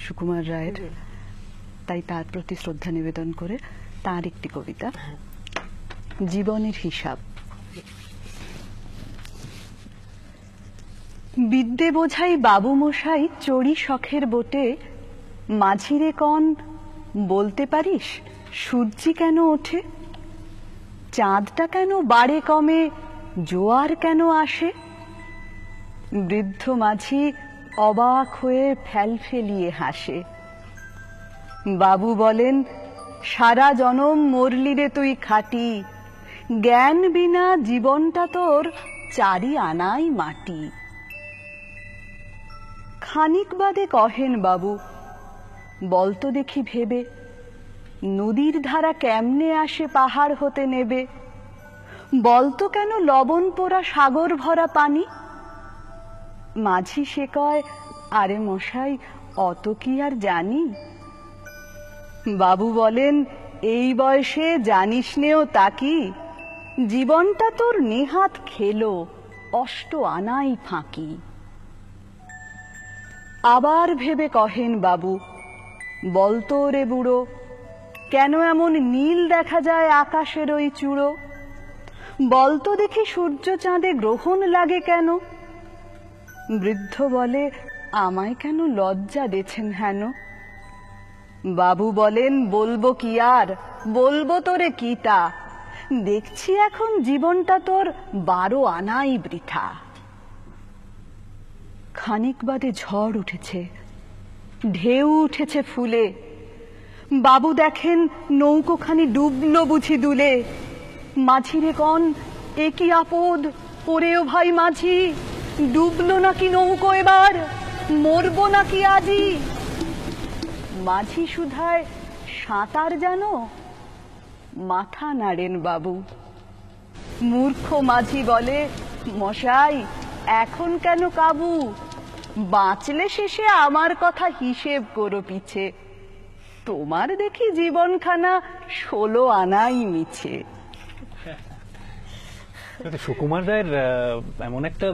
সুকুমার রায়ের, তাই তার প্রতি শ্রদ্ধা নিবেদন করে তার একটি কবিতা, জীবনের হিসাব। বিদ্যে বোঝাই বাবু মশাই চড়ি শখের বোটে, মাঝিরে কন বলতে পারিস সূর্যি কেন ওঠে? চাঁদটা কেন বাড়ে কমে, জোয়ার কেন আসে? বৃদ্ধ মাঝি অবাক হয়ে ফেলফেলিয়ে হাসে। বাবু বলেন, সারা জনম মরলি রে তুই খাটি, জ্ঞান বিনা জীবনটা তোর চারি আনাই মাটি। খানিক বাদে কহেন বাবু, বলতো দেখি ভেবে, নদীর ধারা কেমনে আসে পাহাড় হতে নেবে? বলতো কেন লবণ পোড়া সাগর ভরা পানি? মাঝি সে কয়, আরে মশাই অত কি আর জানি? বাবু বলেন, এই বয়সে জানিস নেও তা কি, জীবনটা তোর নেহাত খেলো, অষ্ট আনাই ফাঁকি। আবার ভেবে কহেন বাবু, বলতো রে বুড়ো, কেন এমন নীল দেখা যায় আকাশের ওই চূড়ো? বলতো দেখি সূর্য চাঁদে গ্রহণ লাগে কেন? বৃদ্ধ বলে, আমায় কেন লজ্জা দেছেন হেন? বাবু বলেন, বলবো কি আর, বলবো তোরে কিটা, দেখছি এখন জীবনটা তোর 12 আনাই বৃথা। খানিক বাদে ঝড় উঠেছে, ঢেউ উঠেছে ফুলে। বাবু দেখেন নৌকোখানি ডুবলো বুঝি দুলে। মাঝিরে কন, এ কি আপদ ওরেও ভাই মাঝি, ডুবলো নাকি নৌকো এবার, মরবো নাকি আজি? মাঝি শুধায়, সাঁতার জানো? মাথা নাড়েন বাবু। মূর্খ মাঝি বলে, মশাই এখন কেন কাবু, বাঁচলে শেষে আমার কথা হিসেব করো পিছে, তোমার দেখি জীবনখানা 16 আনাই মিছে। সুকুমার রায়ের এমন একটা